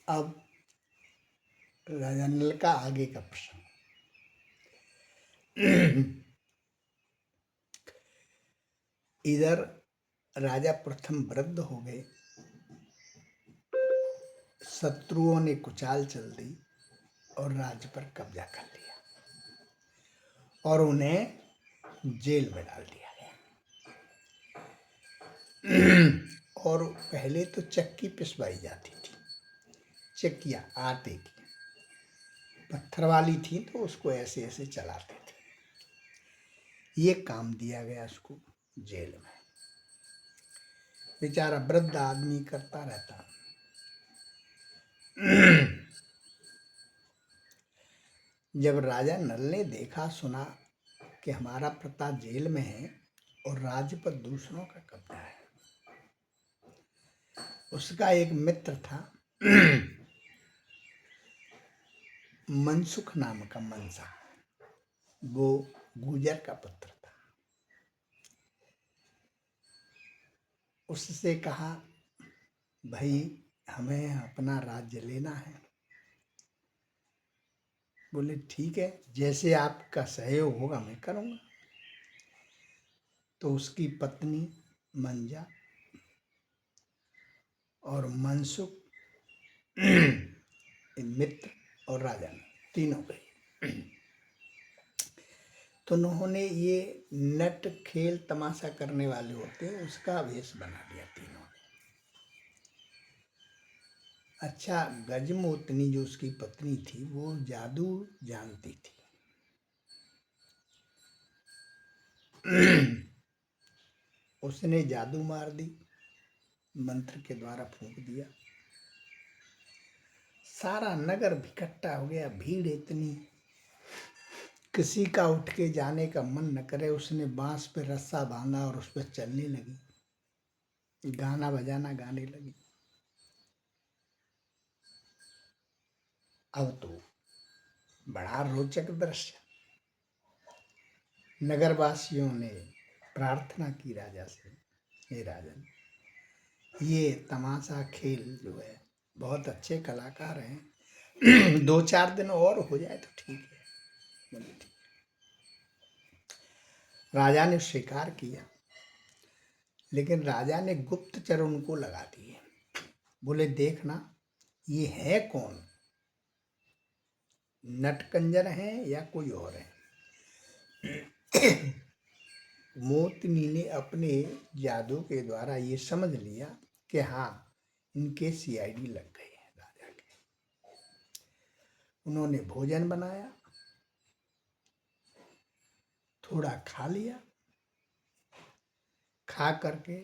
अब राजा नल का आगे का प्रश्न। इधर राजा प्रथम वृद्ध हो गए, शत्रुओं ने कुचाल चल दी और राज्य पर कब्जा कर लिया और उन्हें जेल में डाल दिया गया। और पहले तो चक्की पिसवाई जाती थी, चक्कियाँ आटे की, पत्थर वाली थी तो उसको ऐसे ऐसे चलाते थे। ये काम दिया गया उसको जेल में। बेचारा वृद्ध आदमी करता रहता। जब राजा नल ने देखा सुना कि हमारा प्रता जेल में है और राज्य पर दूसरों का कब्जा है, उसका एक मित्र था मनसुख नाम का मनसा, वो गुजर का पुत्र था। उससे कहा, भाई हमें अपना राज्य लेना है। बोले ठीक है, जैसे आपका सहयोग होगा मैं करूँगा। तो उसकी पत्नी मंजा और मनसुख मित्र और राजा ने तीनों गए। तो उन्होंने ये नट खेल तमाशा करने वाले होते हैं उसका वेश बना लिया तीनों ने। अच्छा, गजमोतनी जो उसकी पत्नी थी वो जादू जानती थी। उसने जादू मार दी, मंत्र के द्वारा फूंक दिया, सारा नगर इकट्ठा हो गया। भीड़ इतनी, किसी का उठ के जाने का मन न करे। उसने बांस पे रस्सा बांधा और उस पर चलने लगी, गाना बजाना गाने लगी। अब तो बड़ा रोचक दृश्य। नगरवासियों ने प्रार्थना की राजा से, हे राजन, ये तमाशा खेल जो है, बहुत अच्छे कलाकार हैं, 2-4 दिन और हो जाए तो ठीक है। बोले ठीक। राजा ने स्वीकार किया, लेकिन राजा ने गुप्तचर उनको लगा दिए। बोले देखना ये है कौन, नटकंजर हैं या कोई और है। मोतनी ने अपने जादू के द्वारा ये समझ लिया कि हाँ, इनके सीआईडी लग गए हैं राजा के। उन्होंने भोजन बनाया, थोड़ा खा लिया, खा करके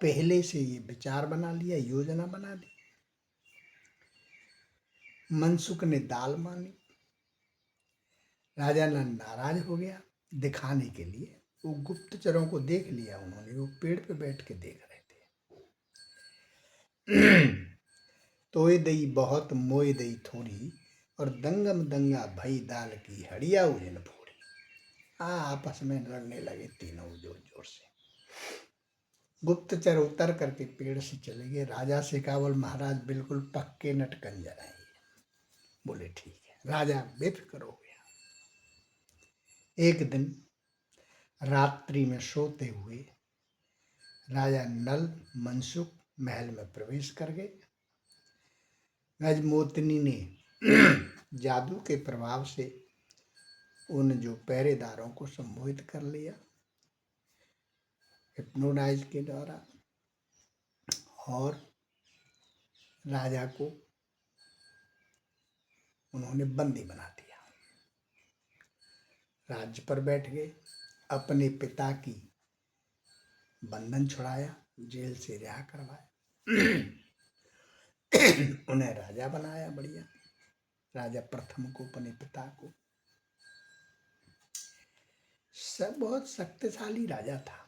पहले से ये विचार बना लिया, योजना बना ली। मनसुख ने दाल मानी। राजा नल नाराज हो गया दिखाने के लिए। वो गुप्तचरों को देख लिया उन्होंने, वो पेड़ पे बैठ के देख रहे थे। तोय दई बहुत मोय दई थोड़ी और दंगम दंगा भई दाल की हड़िया उजन फोड़ी। आपस में लड़ने लगे तीनों जोर जोर से। गुप्तचर उतर करके पेड़ से चले गए। राजा से कहा, बोल महाराज बिल्कुल पक्के नटकंजर हैं। बोले ठीक है। राजा बेफिक्र हो गया। एक दिन रात्रि में सोते हुए राजा नल मनसुख महल में प्रवेश कर गए। गजमोतनी ने जादू के प्रभाव से उन जो पहरेदारों को सम्मोहित कर लिया हिप्नोटाइज के द्वारा, और राजा को उन्होंने बंदी बना दिया। राज्य पर बैठ गए, अपने पिता की बंधन छुड़ाया, जेल से रिहा करवाया, उन्हें राजा बनाया। बढ़िया राजा प्रथम को, अपने पिता को। सब बहुत शक्तिशाली राजा था।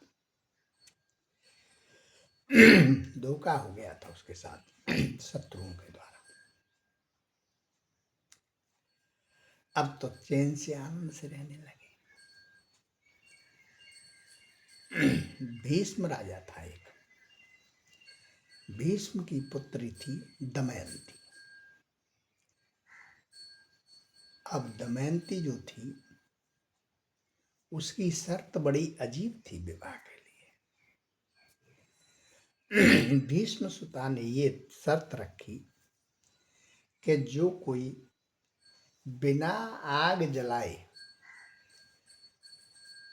धोखा हो गया था उसके साथ शत्रुओं के द्वारा। अब तो चैन से आनंद से रहने लगे। भीष्म राजा था एक। भीष्म की पुत्री थी दमयंती। अब दमयंती जो थी उसकी शर्त बड़ी अजीब थी विवाह के लिए। भीष्म सुता ने ये शर्त रखी कि जो कोई बिना आग जलाए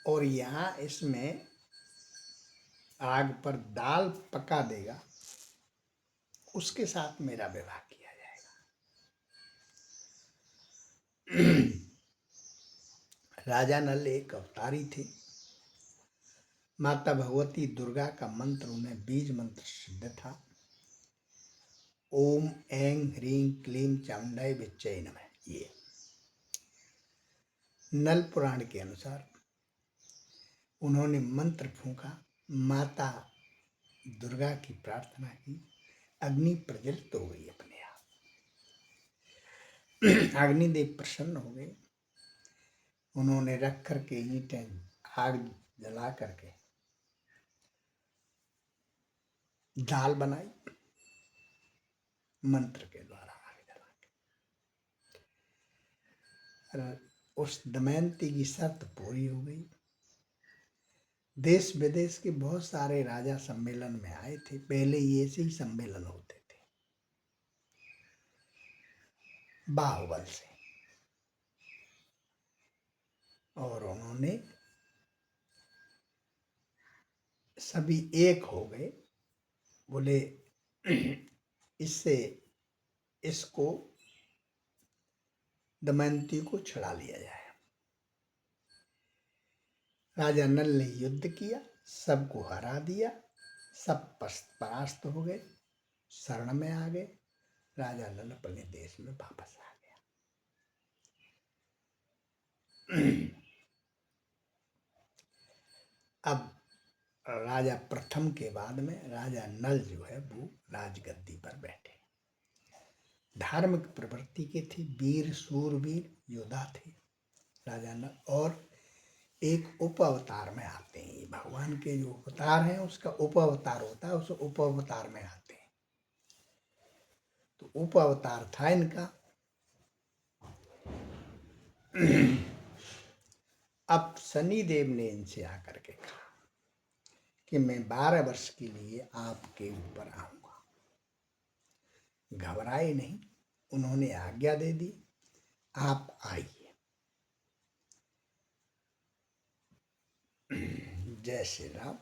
और यहाँ इसमें आग पर दाल पका देगा उसके साथ मेरा विवाह किया जाएगा। राजा नल एक अवतारी थे। माता भगवती दुर्गा का मंत्र उन्हें बीज मंत्र सिद्ध था। ओम ऐं ह्रीं क्लीं चामुंडाय विच्चय नमः। ये नल पुराण के अनुसार उन्होंने मंत्र फूंका, माता दुर्गा की प्रार्थना की, अग्नि प्रज्वलित हो गई अपने आप। अग्निदेव प्रसन्न हो गए। उन्होंने रख करके ईंटें आग जला करके दाल बनाई मंत्र के द्वारा आग जला के। उस दमयंती की शर्त पूरी हो गई। देश विदेश के बहुत सारे राजा सम्मेलन में आए थे। पहले ये ऐसे ही सम्मेलन होते थे बाहुबल से, और उन्होंने सभी एक हो गए। बोले इससे इसको दमयंती को छुड़ा लिया जाए। राजा नल ने युद्ध किया, सबको हरा दिया, सब परास्त हो गए, शरण में आ गए। राजा नल अपने देश में वापस आ गया। अब राजा प्रथम के बाद में राजा नल जो है वो राजगद्दी पर बैठे। धार्मिक प्रवृत्ति के थे, वीर शूरवीर योद्धा थे राजा नल, और एक उप अवतार में आते हैं। ये भगवान के जो अवतार हैं उसका उप अवतार होता है, उस उप अवतार में आते हैं। तो उप अवतार था इनका। अब शनिदेव ने इनसे आकर के कहा कि मैं 12 वर्ष के लिए आपके ऊपर आऊंगा। घबराए नहीं, उन्होंने आज्ञा दे दी, आप आइए। जय श्री राम।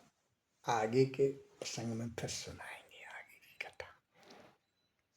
आगे के प्रसंग में फिर सुनाएंगे।